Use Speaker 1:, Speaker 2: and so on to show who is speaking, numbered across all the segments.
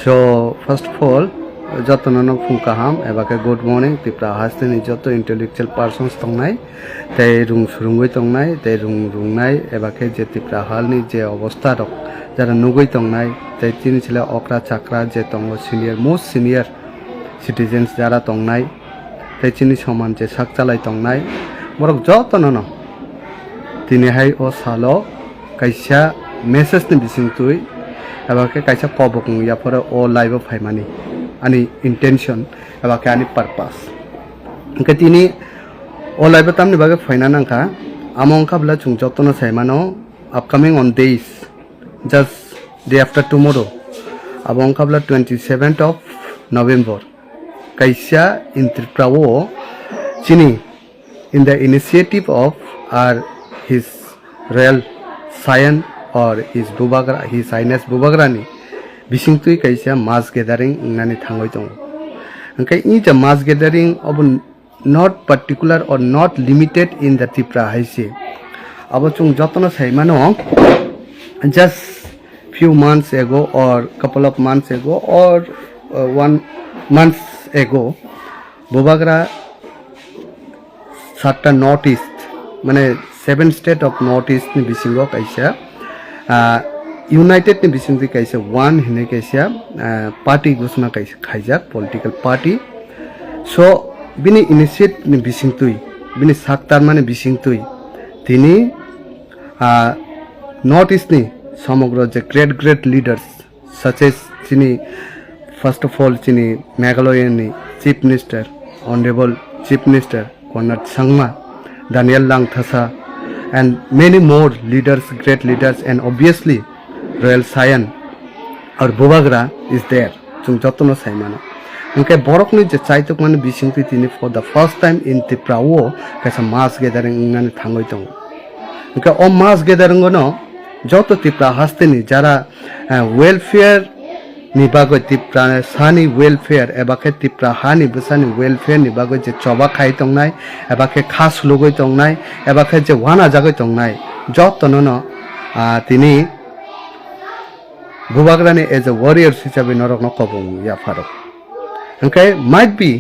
Speaker 1: So first of all, যতনন ফুংকাহাম এবাকে গুড মর্নিং ত্রিপুরা হাসতেনি যত ইন্টেলেকচুয়াল পার্সনস তংনাই তাই রুং সুরুঙ্গই তংনাই তাই রুং রুংনাই এবাকে যে ত্রিপুরা হালনি যে অবস্থা রক যারা নুগই তংনাই তাই তিনি ছিল অকরা চাকরা যে তঙ্গ সিনিয়র মোস্ট সিনিয়র সিটিজেন্স যারা তংনাই তাই চিনি সমান যে সাক চালাই তংনাই বরক যতনন তিনি হাই ও সালো কাইসা মেসেজনি বিসিংতুই এবাকে কাইসা কবক ইয়াফরে ও live ফাইমানি ani intention abake ani purpose ke tini olaiba tamni bage faina nangka among kabla chung jotno saimano upcoming on days just day after tomorrow abong kabla 27th of November kaisa in Tripura chini in the initiative of his royal scion or his bubagra his highness bubagrani bisingtui kaisa mass gathering nani thangoi tong okay in the mass gathering of not particular or not limited in the Tripura haise abo chung jotno saimano just few months ago or couple of months ago or 1 month ago bubagra satta northeast mane 7 state of northeast ni bisingo kaisa United ni bisingti kaisa one hine kaisa party gosna kaisa khaijak political party so bini initiate ni bisingtui bini saktar mane bisingtui tini north east ni samagro je great leaders such as chini first of all chini Meghalaya ni chief minister honorable chief minister Konark Sangma Daniel Langthasa and many more leaders great leaders and obviously royal scion or bubagra is there chung jotno saimano unke borokni je chaitok mane bisingti tini for the first time in Tripura o kaisa mass gathering ngani thangoi tong unke o mass gathering no joto Tripura hasteni jara welfare ni bagoi Tripura sani welfare ebake Tripura hani busani welfare ni bagoi je choba khai tongnai ebake khas logoi tongnai ebake je wana jagoi tongnai jotno no tini bubagrani as a warrior hisabe norok no kobong ya farok okay might be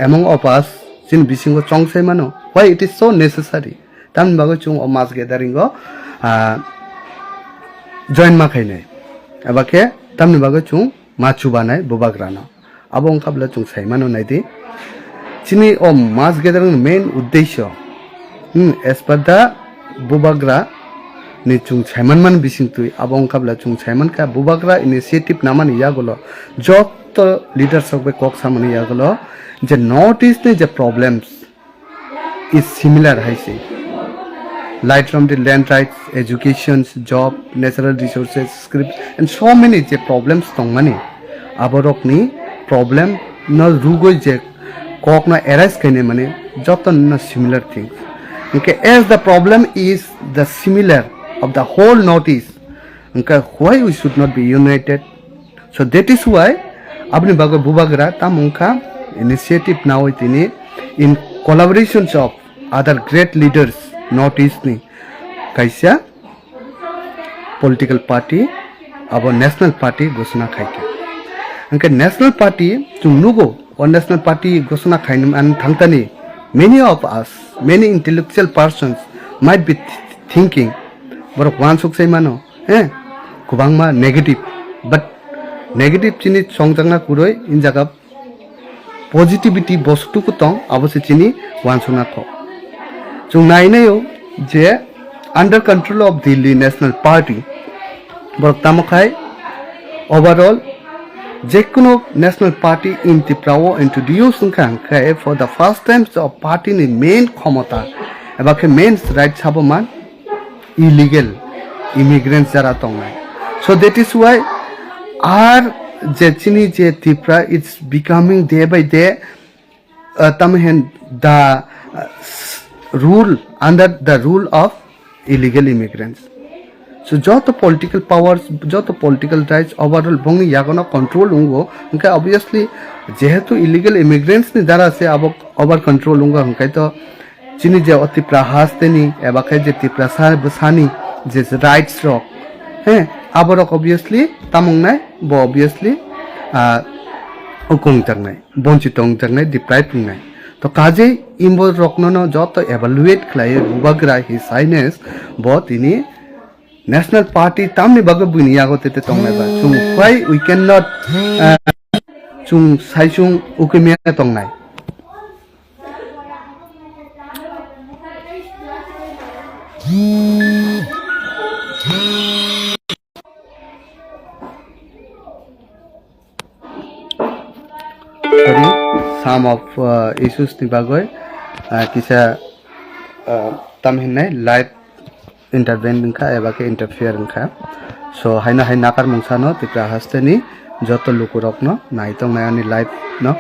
Speaker 1: among of us sin bisingo chongsai mano why it is so necessary tam bago chung o mass gathering go join ma khainai abake tam bago chung machu banai bubagrana abong kabla chung sai mano naidi chini o mass gathering main uddesho as per the bubagra ni chung chaiman man bisingtui abong kabla chung chaiman ka bubagra initiative namani yagolo jot leaders of kok samani yagolo je notice ne je problems is similar haise light from the land rights education job natural resources scripts and so many je problems tongmani aborok ni problem no rugoi je kok na arise kaine mane jot na similar things okay as the problem is the similar of the whole notice okay why we should not be united so that is why apni bago bubagra tamungka initiative now tini in collaborations of other great leaders notice ni kaisa political party abo national party gosna khaike okay national party chungnugo or national party gosna khainum an thangtani many of us many intellectual persons might be thinking borok wan suk sai mano kubangma negative but negative chini songjangna kuroi in jaga positivity bostu ku tong abose chini wan suna ko chung nai nayo je under control of Delhi National Party borok tamokai overall je kuno national party in Tripura introduce kai for the first time of party ni main khomota ebake main right saboman illegal immigrants jara tongnai so that is why our jechini je Tripura it's becoming day by day tamhen the rule under the rule of illegal immigrants so joto political powers joto political rights overall bongi yagono control ungo unka obviously jehetu illegal immigrants ni jara se abok over control ungo unkai to chini je Tripura hasteni ebake je Tripura sani যে rights rock aborok obviously tamong nai bo obviously ukung jangnai bonchitong jangnai deprived ngai to kaje imbo rokno no joto evaluate khlai bubagra his highness bo tini national party tamni baga bunia go tete tongnai ba chung why we cannot chung saisung ukimia tongnai sorry some of issues ni bagoi kisa tamhinai live intervene kha eba ke interfere kha so haina hai nakar mungsano tipra hasteni joto lukurokno naitong nayani live no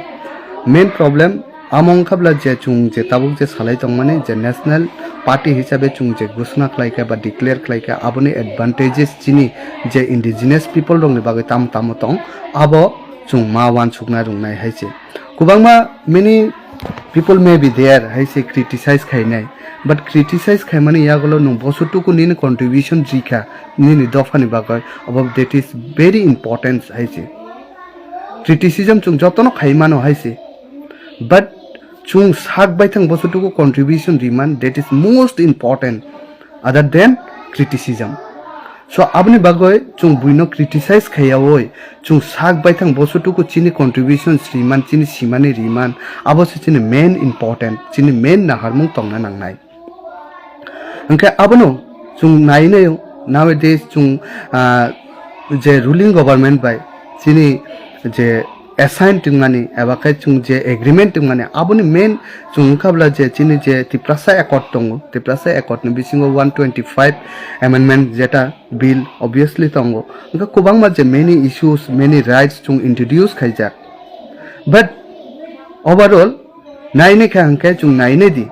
Speaker 1: main problem among khabla je chung je tabuk je salai tongmani je national party hisabe chung je घोषणा khlaika ba declare khlaika aboni advantages chini je indigenous people rong ni bagai tam tong abo chung ma wan chukna rung nai haise kubangma many people may be there haise criticize khainai but criticize khaimani yagolo nung bosutu ku ni contribution jikha ni dofani bagai above that is very important haise criticism chung jotono khaimano haise but chung sak baithang bosutu ku contribution riman that is most important other than criticism so abni bagoi chung buino criticize khayawoi chung sak baithang bosutu ku chini contribution riman chini simani riman abo chini main important chini main na harmung tongna nangnai angka abono chung naine nowadays chung je ruling government by chini je assign tingmani abakai chung je agreement tingmani aboni main chung khabla je chini je tiprasa accord tongo tiprasa accord ni bisingo 125 amendment jeta bill obviously tongo angka kubangma je many issues many rights chung introduce khaijak but overall naine kha angka chung naine di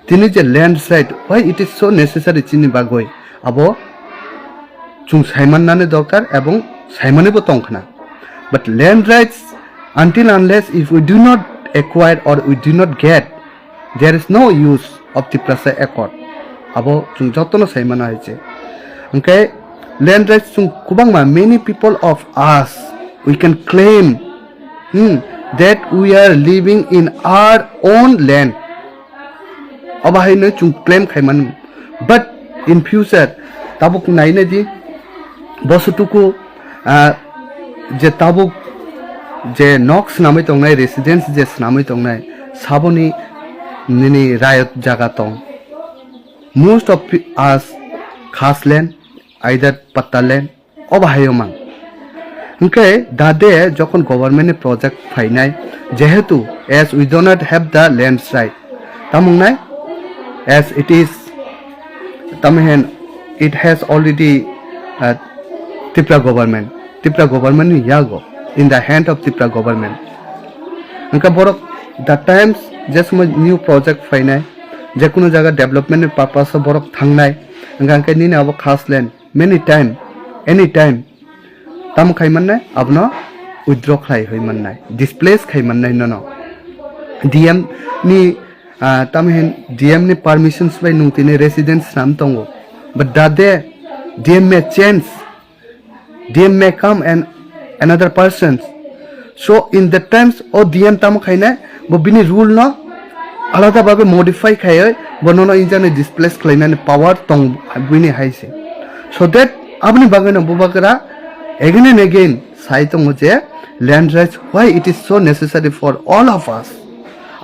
Speaker 1: tini je land side why it is so necessary chini bagoi abo chung saiman nane dokar ebong saimane bo tongkhana but land rights until unless if we do not acquire or we do not get there is no use of the Prasa Accord abo chung jotono saimana haiche okay land rights chung kubangma many people of us we can claim that we are living in our own land abahaino chung claim khaiman but in future tabuk naine di bosutuku je tabuk je nox namai tongnai residence je namai tongnai saboni nini riot jaga tong most of us khas land either patta land obahayomang okay dade jokhon government project phainai jehetu as we do not have the land right tamungnai as it is tamhen it has already Tripura government ni yago in the hand of Tripura government angka borok the times just new project fainai je kuno jaga development purpose borok thangnai angka ni na abo khas land many time any time tam khaiman nai abno withdraw khai hoiman nai displace khaiman nai no dm ni tamhen dm ni permissions by nungtini residence nam tongo but dade dm may change dm may come and another person so in the times o dm tam khaina bo bini rule no alada babe modify khai bonono injane displace khlaina ni power tong bini haise so that abni bagana bubakara again and again sai tong je land rights why it is so necessary for all of us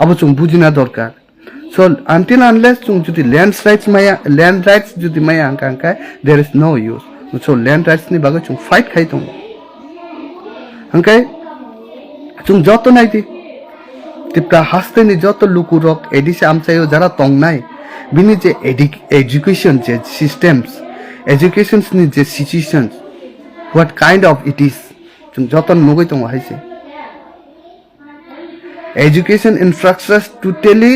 Speaker 1: abo chung bujina dorkar so until unless chung jodi land rights jodi maya angka there is no use so land rights ni baga chung fight khai tong angkai chung joto nai di tipra haste ni joto lukurok edise amchayo jara tongnai bini je education je systems educations ni je situations what kind of it is chung joto nugoi tong haise education infrastructure totally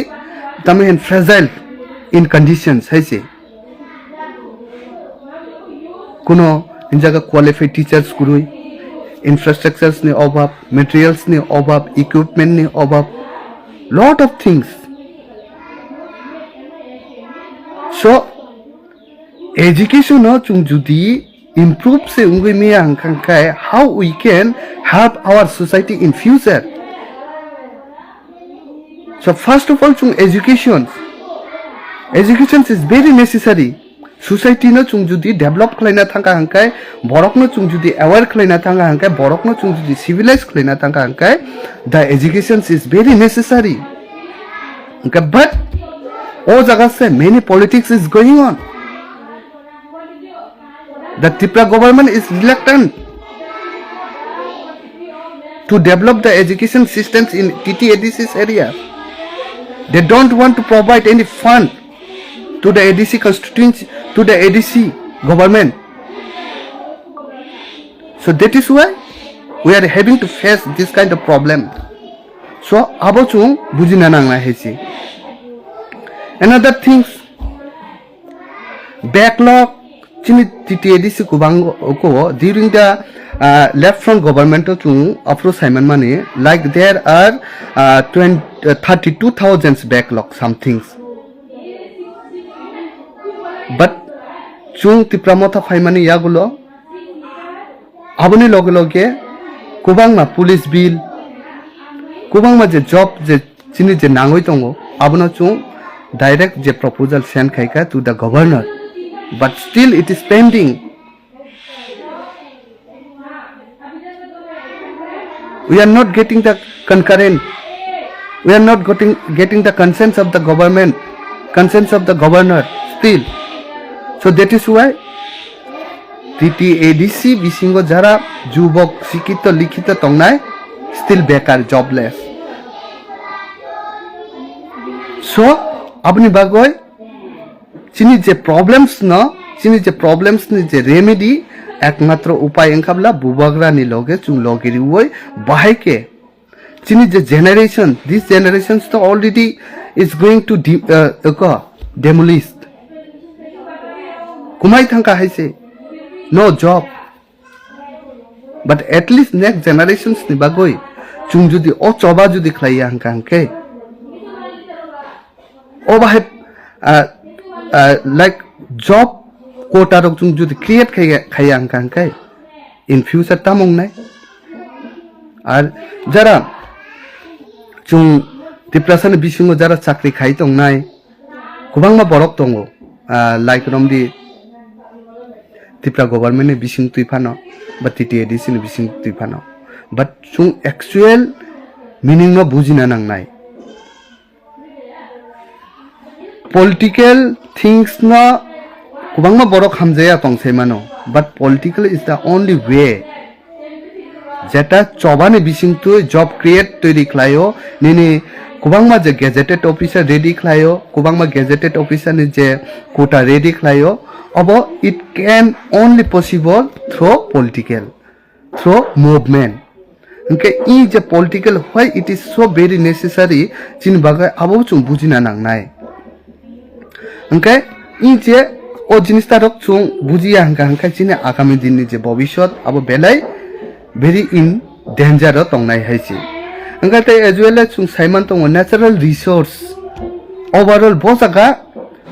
Speaker 1: tamen fragile in conditions haise kuno injaga qualified teachers kurui infrastructures ni obab materials ni obab equipment ni obab lot of things so education no chung judi improve se ungui mi angkang kai how we can help our society in future. So first of all chung education is very necessary. Society no chung judi develop khlaina thanga hangkai borok no chung judi aware khlaina thanga hangkai borok no chung judi civilized khlaina thanga hangkai the education is very necessary. Okay, but all jaga se many politics is going on. The Tripura government is reluctant to develop the education systems in TTADC's area. They don't want to provide any fund to the ADC constituency, to the ADC government. So that is why we are having to face this kind of problem. So abo chung bujina nangla hesi. Another things, backlog chini TTADC kubango ko during the left front government chung approach Simon money like there are 32,000 backlog some things. But chung tipramotha faimani yagulo abuni loge loge kubangma police bill kubangma je job je chini je nangoi tongo abuna chung direct je proposal send khaika to the governor, but still it is pending. We are not getting the concurrent, we are not getting the consent of the government, consent of the governor still. So that is why TTADC bisingo jara jubok sikito likito tongnai still bekar, jobless. So apni bagoi chini je problems ni je remedy एकमात्र उपाय एंखाबला बुबाग्रा नि लोगे chung logiri woi bahai ke chini je generation, these generations to already is going to demolished. Kumai thangka haise no job, but at least next generations ni bagoi chung judi o choba judi khlaiya hangkangke o bahai like job quota rok chung judi create khaya hangkangke in future tamong nai ar jara chung depression bisingo jara chakri khai tong nai kubangma borok tongo like romdi Tripura government ne bising tuifano but TTADC ne bising tuifano but chung actual meaning no bujina nang nai political things na kubangma borok hamjaya tongse mano, but political is the only way jeta chobane bising tu job create toiri khlayo nini kubangma je gazetted officer ready khlayo kubangma gazetted officer ni je quota ready khlayo abo it can only possible through political, through movement. Okay, in the political why it is so very necessary chin bagai abo chung bujina nang nai. Okay, in the o jinis ta rok chung bujiya hangka chine agami din ni je bobishot abo belai very in danger tong nai haisi. Okay, tai as well as chung Simon tong natural resource overall bosaga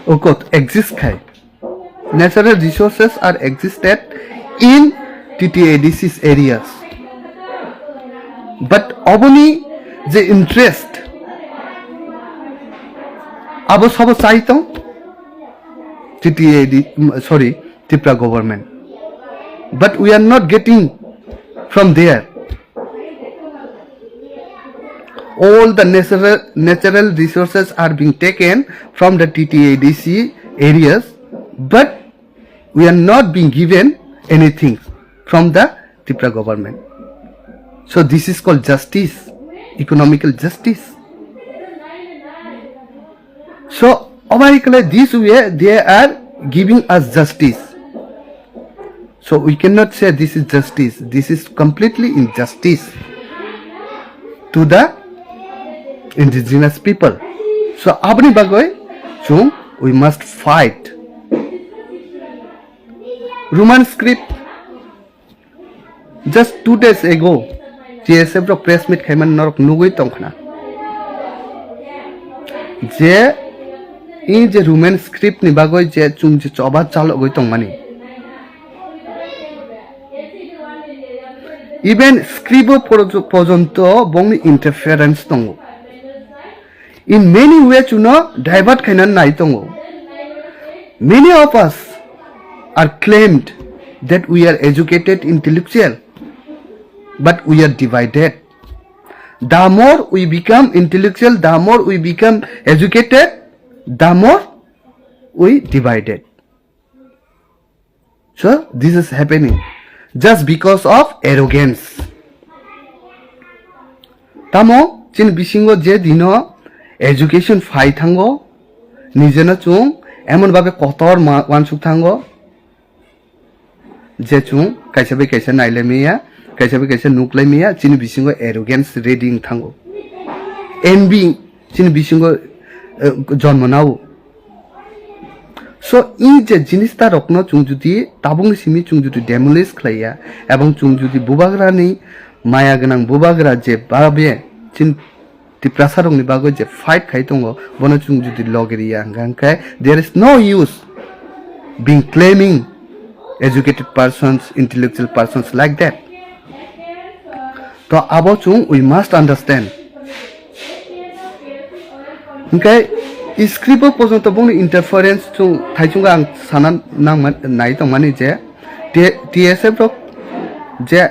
Speaker 1: okot exist khai. Natural resources are existed in TTADC's areas, but aboni the interest abo sabo saitong Tripura government, but we are not getting from there. All the natural resources are being taken from the TTADC areas, but we are not being given anything from the Tripura government. So this is called justice, economical justice. So automatically this way they are giving us justice. So we cannot say this is justice. This is completely injustice to the indigenous people. So abni bagoi chung we must fight. Roman script just 2 days ago TSF ro press meet khaiman norok nugui tongkhana je in je Roman script ni bagoi je chung je choba chalo goi tongmani Even scribo porjonto bongni interference tongo. In many ways, divert kainan nai tongo. Many of us are claimed that we are educated intellectual, but we are divided. The more we become intellectual, the more we become educated, the more we divided. So this is happening just because of arrogance. Tamo chin bisingo je dino education fai thango nijena chung emon babe kotor wansuk thango je chung kaisa naile meya kaisa nuklai meya chin bisingo arrogance reading thango envy chin bisingo jonmo nau. So in je jinis ta rokno chung judi tabung simi chung judi demolish khlaiya ebong chung judi bubagra ni maya ganang bubagra je babe chin tiprasarong ni bago je fight khai tongo bono chung judi logeriya hangkai there is no use being claiming educated persons, intellectual persons like that. So abo chung we must understand. Okay, scribo porjonto bongni interference chung thaijunga ang sanan nang nai tong mani je TSF rok je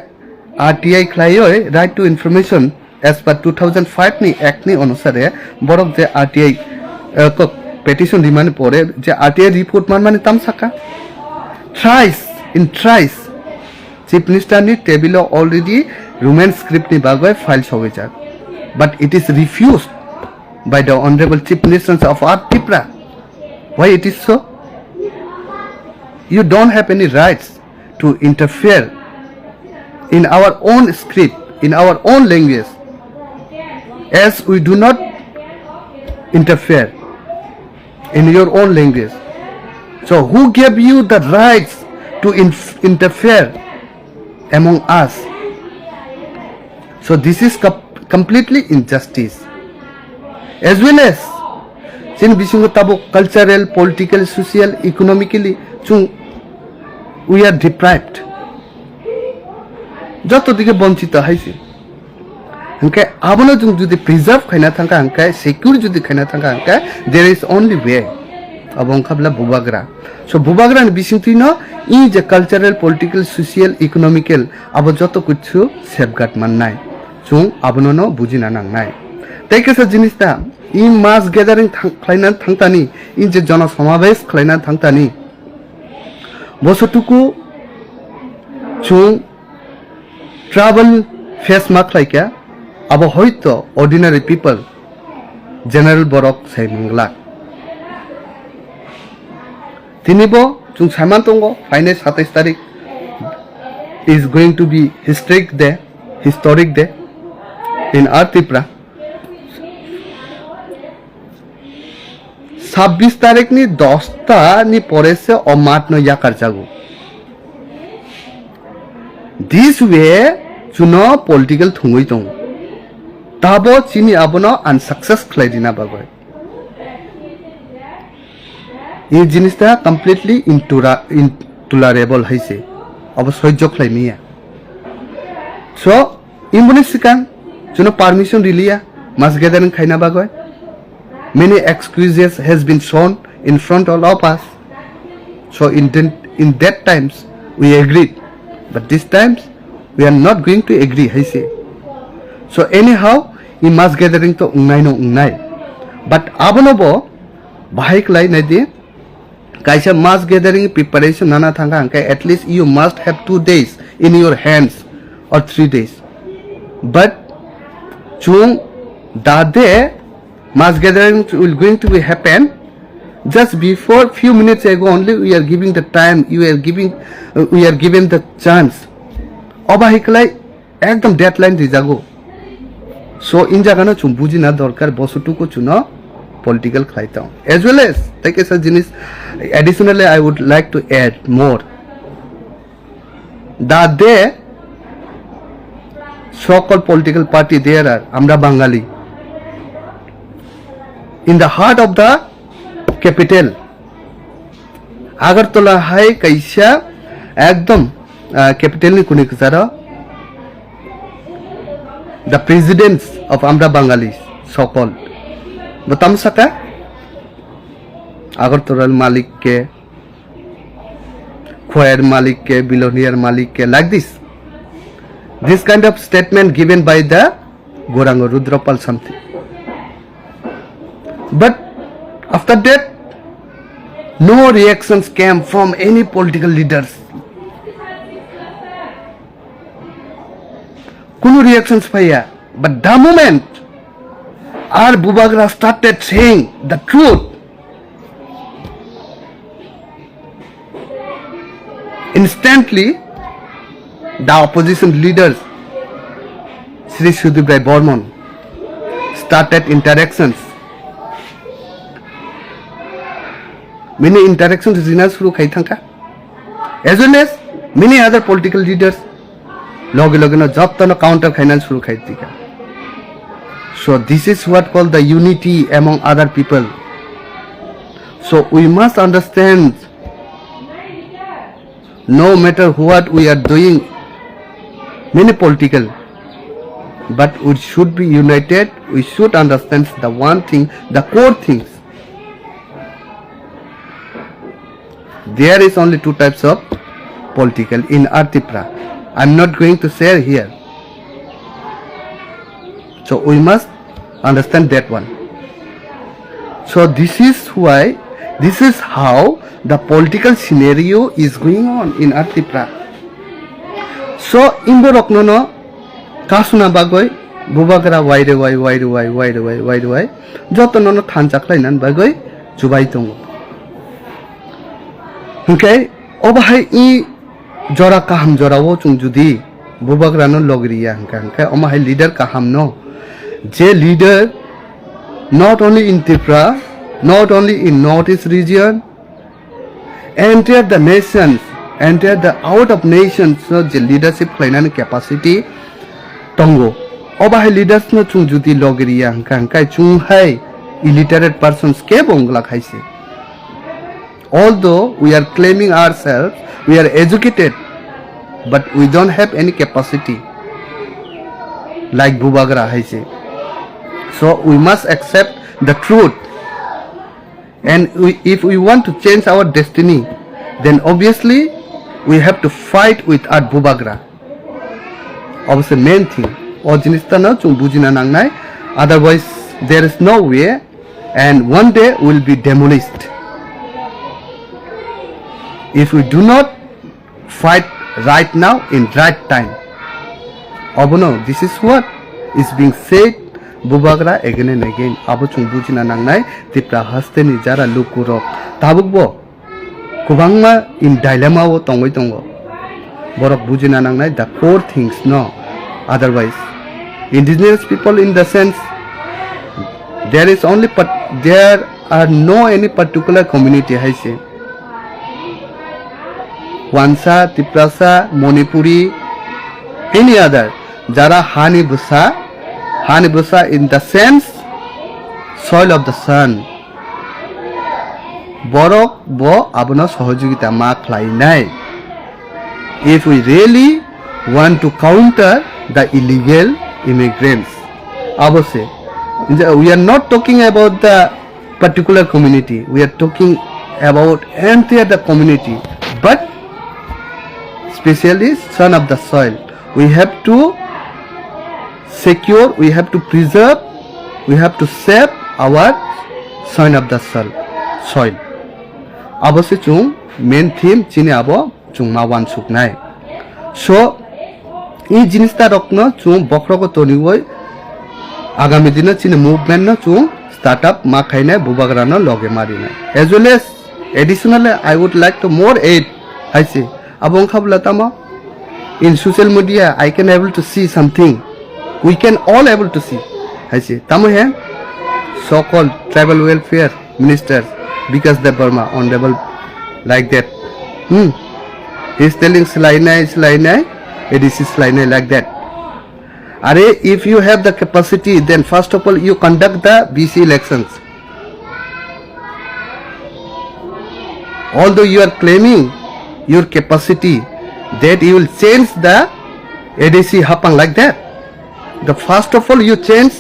Speaker 1: RTI khlaiyoi right to information as per 2005 ni act ni onusare borok je RTI ko petition demand pore je RTI report man tam saka thrice chief minister ni table already Roman script ni bagoi file sogejak, but it is refused by the honorable chief ministers of our Tripura. Why it is so? You don't have any rights to interfere in our own script, in our own language, as we do not interfere in your own language. So who gave you the rights to interfere among us? So this is completely injustice. As well as sin bisingo tabo cultural, political, social, economically chung we are deprived. Joto dike bonchito haisi. Hangkai abono chung judi preserve khaina thangka hangkai secure judi khaina thangka hangkai there is only way. Abong khabla bubagra. So bubagra ni bisingtino I je cultural, political, social, economical abo joto kuchu safeguard mannai. Chung abono no bujina nangnai. Taikasa jinis ta in mass gathering khlainan thangtani in je jana samabesh khlainan thangtani bosotuku chung travel face mask khlaikya abo hoito ordinary people general borok sai mangla tinibo chung saiman tongo final 27 tarik is going to be historic day in our Tripura. 26 तारीख नि 10 नि परे से अमात न याकार जागो. This way चुनो political थुंगई तों. ताबो चीनी अबनो unsuccess खलाइदिना बागोय. ये जिनिस ता completely intolerable है से. अब सह्य खलाइमिया. So इम्बुनि सिकां चुनो permission रिलिया mass gathering खाइना बागोय. Many excuses has been shown in front of all of us. So in that times we agreed, but this times we are not going to agree. I say. So anyhow, in mass gathering to ungnai no ungnai. But abonobo bahik lai nadi. Kaisa mass gathering preparation nana thanga angkai at least you must have 2 days in your hands or 3 days. But chung dade mass gathering will going to be happen just before few minutes ago only we are giving the time we are given the chance obahiklai ekdom deadline dijago. So in jagano chung bujina dorkar bosutuko chuno political khlaitao as well as take as jinis additionally I would like to add more that there so-called political party there are amra Bangali in the heart of the capital Agartala hai kaisa ekdom capital ni kuni kusara the presidents of Amra Bangalis, so-called. Batam saka? Agartala Malik ke, Khoyer Malik ke, Billionaire Malik ke, like this. This kind of statement given by the Goranga Rudrapal something. But after that, no reactions came from any political leaders. Kuno reactions paya. But the moment our Bubagra started saying the truth, instantly the opposition leaders, Sri Sudhibrai Bormon, started interactions. Many interactions in Suru Kaithanka, as well as many other political leaders. Logano Japtana counter finance Suru Kaitika. So this is what called the unity among other people. So we must understand, no matter what we are doing, many political, but we should be united. We should understand the one thing, the core things. There is only two types of political in Artipra. I am not going to share here. So we must understand that one. So this is why, this is how the political scenario is going on in Artipra. So Indo Roknono Kasuna Bagoi Bubagra why Jotono Tanchaklainan Bagoi Jubaitongo. Okay, Obahai E Jora Kaham Jorawo Chung Judi Bubagrano Logria Hanka Omahai leader Kaham no. J leader not only in Tripura, not only in Northeast region, entire the nations, entire the out of nations, so the leadership klainan capacity tongo. Obahai leaders no chung judi Logria Hanka chung hai illiterate persons ke bongla khaise. Although we are claiming ourselves, we are educated, but we don't have any capacity like Bubagra Haise. So we must accept the truth, and if we want to change our destiny, then obviously we have to fight with our Bubagra. Obviously main thing, otherwise there is no way, and one day we will be demolished. If we do not fight right now in right time. Abono, this is what is being said Bubagra again and again. Abochung bujina nangnai tipra hasteni jara lukurok tabukbo kubangma in dilemma wo tongoi tongo. Borok bujina nangnai the core things no. Otherwise, indigenous people in the sense there is only there are no any particular community I say. Wansa, Tiprasa, Manipuri, any other. Jara Hani Busa in the sense soil of the sun. Borok bo abono sohojogita ma khlainai. If we really want to counter the illegal immigrants, abose we are not talking about the particular community. We are talking about entire the community, but especially son of the soil. We have to secure, we have to preserve, we have to save our son of the soil. Abose chung main theme chini abo chung mawan suknai. So I jinista rokno chung bokroko tonigoi agami dino chini movement no chung startup ma khainai Bubagra no loge marina. As well as additionally I would like to more aid I say. Abong Kablatama in social media I can able to see something. We can all able to see. I say Tamu here so-called tribal welfare ministers because the Burma honorable like that. He is telling Slainai, it is Slainai like that. Are if you have the capacity, then first of all you conduct the BC elections. Although you are claiming your capacity that you will change the ADC Hapang like that. The first of all you change,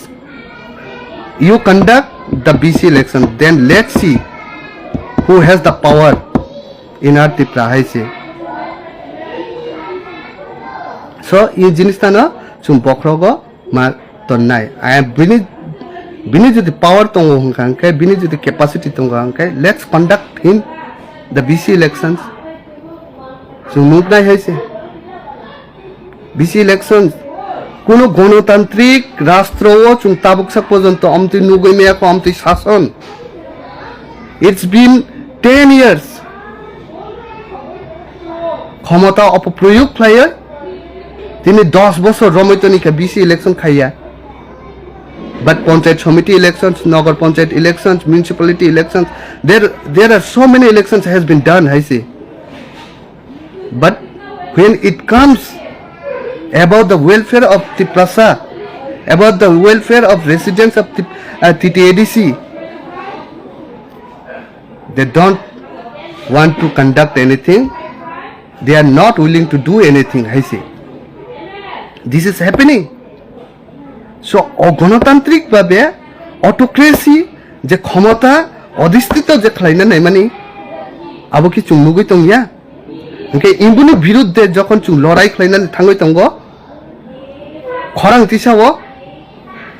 Speaker 1: you conduct the BC election, then let's see who has the power in our Tripura haise. So in jinis ta no chung bokrogo ma tonnai I bini jodi power tongo hangkai bini jodi capacity tongo hangkai let's conduct in the BC elections. chung nugnai haise BC elections কোনো গণতান্ত্রিক রাষ্ট্রও chung tabuksak porjonto amti nugoi meyako amti shason. It's been 10 years ক্ষমতা অপপ্রয়োগ খাইয়া তিনি 10 বছর রমৈতনিকা BC election খাইয়া but panchayat committee elections, nagar panchayat elections, municipality elections, there are so many elections has been done I say. But when it comes about the welfare of Tiprasa, about the welfare of residents of TTADC, they don't want to conduct anything. They are not willing to do anything I say. This is happening. So অগণতান্ত্রিক ভাবে autocracy যে ক্ষমতা অধিষ্ঠিত যে খাইনা নাই মানে আবো কি চুমুগই তংয়া ওকে ইমবুনি বিরুদ্ধে যখন চুং লড়াই খাইনা থাঙ্গই তঙ্গ খরাং তিসাও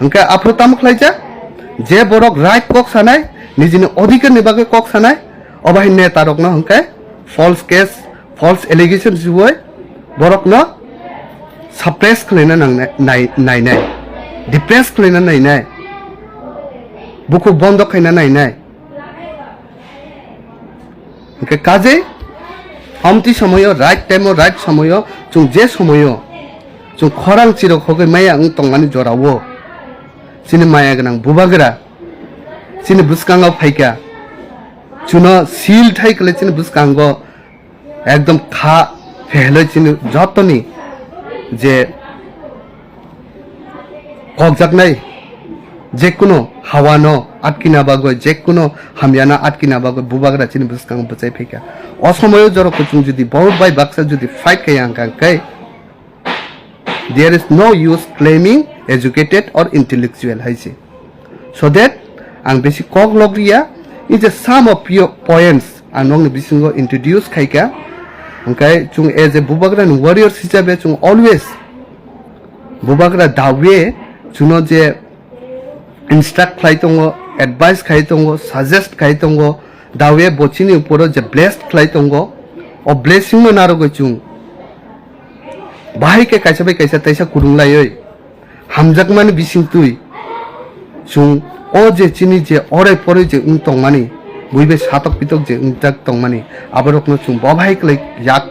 Speaker 1: ওকে আফ্রতাম খাইজা যে বরক রাইট কক সানাই নিজিনি অধিকার নিবাগে কক সানাই অবাহিনে তারক না ওকে ফলস কেস ফলস এলিগেশন জুই বরক না সাপ্রেস খাইনা নাই নাই ডিপ্রেস খাইনা নাই বুকু বন্ধ খাইনা নাই ওকে কাজে আমতি সময় রাইট টাইম রাইট সময় চুং যে সময় চুং খরাং চিরক হগে মায়া তংমানি জরাও চিনি মায়া গনাং বুবাগরা চিনি বুসকাঙ্গাও ফাইকা চুনো সিল ঠাইকলে চিনি বুসকাঙ্গ একদম খা ফেহলে চিনি যতনি যে ককজাকনাই যে কোনো হাওয়ানো আটকিনা বাগৈ যে কোনো হামিয়ানা আটকিনা বাগৈ বুবাগরা চিনি বুসকাঙ্গ বচাই ফাইকা অসময় জরক চুং যদি বহুত বাই বাক্সা যদি ফাইট খাই আঙ্কাঙ্কাই there is no use claiming educated or intellectual haise. So that ang basic kok logria is a sum of your points anong bisingo introduce khaika okay chung as a bubagra warriors hisabe chung always bubagra dawe chuno je instruct khaitongo advice khaitongo suggest khaitongo dawe bochini uporo je blessed khaitongo o blessing no naro go chung bahai ke kaisa bai kaisa taisa kurunglai hamjak mani bising tui chung o je chini je orai pore je tongmani buibe satok pitok je jak tongmani abarokno chung bahai klai yak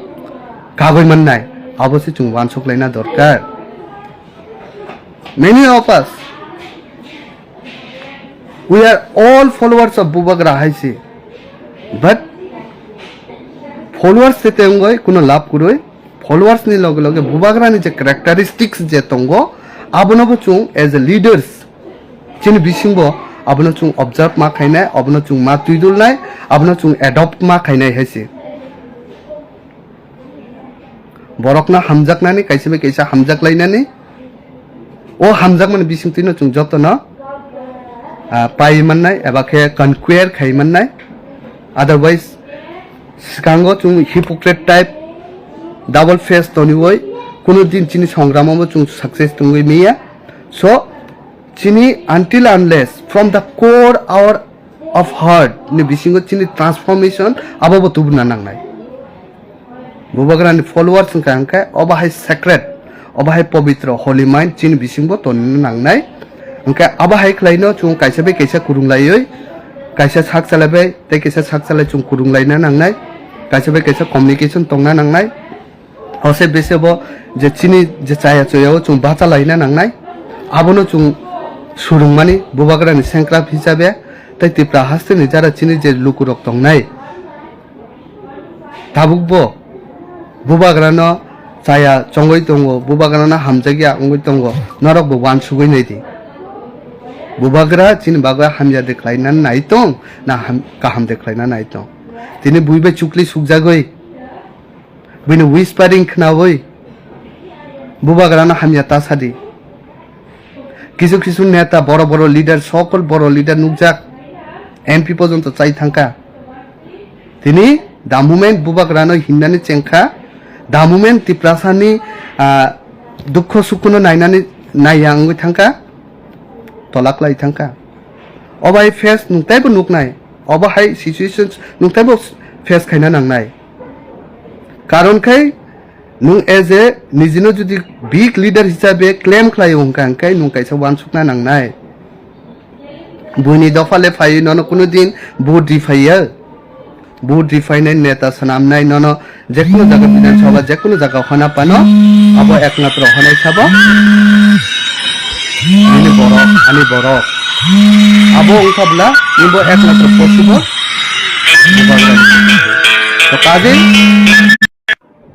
Speaker 1: kagoi mannai abose chung wansok laina dorkar. Many of us we are all followers of bubagra haise but followers sete ngoi kuno lab kuroi followers ni log log bubagra ni je characteristics je tongo abono chung as a leaders chini bisingbo abono chung observe ma khainai abono chung ma tuidul nai abono chung adopt ma khainai haise borokna hamjak nani kaise be kaisa hamjak lainani o hamjak man bising tino chung jotona pai mannai eba khe conquer khai mannai otherwise sikango chung hypocrite type double face toniwoi kono din chini songramamo chung success tungoi meya so chini until unless from the core hour of heart ni bisingo chini transformation ababo tubna nangnai bubagrani followers kangka obahai sacred obahai pavitra holy mind chini bisingbo ton nangnai angka abahai klaino chung kaisa be kaisa kurunglaioi kaisa sak chalabai te kaisa sak chalai chung kurunglaina nangnai kaisa be kaisa communication tongna nangnai hose besebo je chini je chaya choyao chung bacha laina nangnai abono chung surungmani bubagrani senkra hisabe tai tipra haste ni jara chini je lukurok tongnai tabukbo bubagrano chaya chongoi tongo bubagrana hamjagya ongoi tongo norok bo wan sugoi nei di bubagra chini baga hamja deklaina nai tong na kaham deklaina nai tong tini buibe chukli sugjagoi buino whispering knawoi bubagrana hamya tasadi কিছু কিছু নেতা বড় বড় leader সকল বড় leader নুকজাক MP পর্যন্ত চাই থাকা তিনি দা মুমেন্ট বুবাগ্রানো হিন্দানি চেংখা দা মুমেন্ট তিপ্রাসানি দুঃখ সুখनो नायनानै नायहांबाय थांखा तलाकलाय थांखा अबाय फेस नुंथायबो नुकनाय अबाहाय सिचुएशन नुंथायबो फेस खायना नांनाय कारनखाय नुं एज ए निजिनो जुदि बिग लिडार हिसाबै क्लेम खालायो अंखाय नुंखायसो वानसुकना नांनाय बुनि दफाले फायो ननो कुनो दिन भोट दिफायो भोट दिफायनाय नेता सनामनाय ननो जेकुनो जागा विधानसभा जेकुनो जागा हना पानो अब एकमात्र हनाय साबो ini borok ani borok abo ungkapla imbo ekmaत्र possible to kaje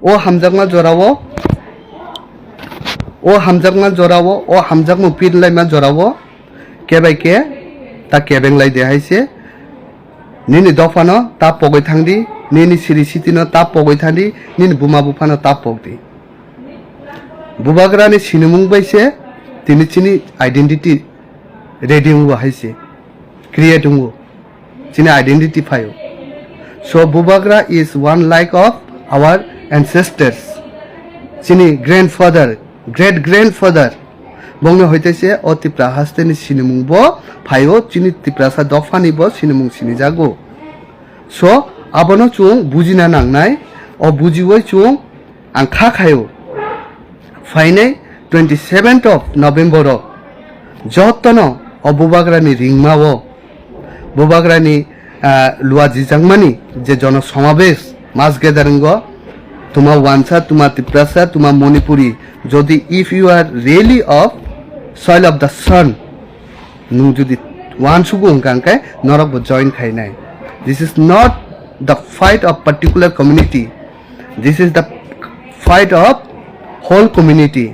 Speaker 1: o hamjakma jorawo o hamjakma pinlaima jorawo kebai ke ta kebenglai dehaise nini dofano ta pogoi thangdi nini siri sitino ta pogoi thandi nini buma bufano ta pogdi bubagrani sinumung baise tini chini identity ready hungo haise create hungo chini identity phayo so bubagra is one like of our ancestors chini grandfather great grandfather bongno hoitese oti prahasteni sinumung bo phayo chini tiprasa dofani bo sinumung sini jago so abono chung bujina nangnai o bujiwoi chung ang kha khayo fainai 27th of November jotono o bubagrani ringmao bubagrani lua jijangmani je jono সমাবেশ mass gathering go tuma wansa tuma tiprasa tuma monipuri jodi if you are really of soil of the sun nu jodi wansugo ongkankai norok bo join khainai this is not the fight of particular community this is the fight of whole community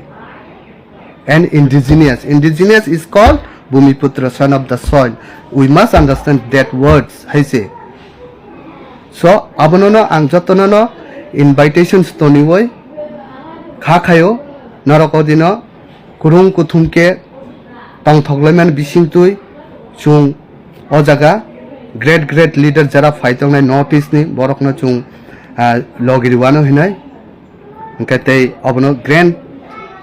Speaker 1: and indigenous is called Bumiputra son of the soil we must understand that words I say so abonono ang jotonono invitations toniwoi kha khayo narakodino kurung kuthumke tang thoglaiman bisingtui chung o jaga great leader jara faitongnai north east ni borokno chung logiriwano hinai engkatei abono grand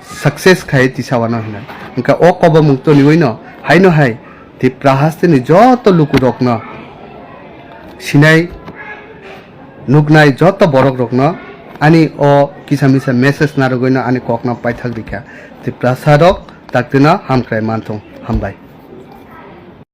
Speaker 1: success khai tisawano hinai engka o kobo mukto niwino haino hai ti prahasteni joto lukurokno sinai nugnai joto borok rokno ani o kisamisa message narogoino ani kokna paithak dikha ti prasadok taktina hamkrai manthong hambai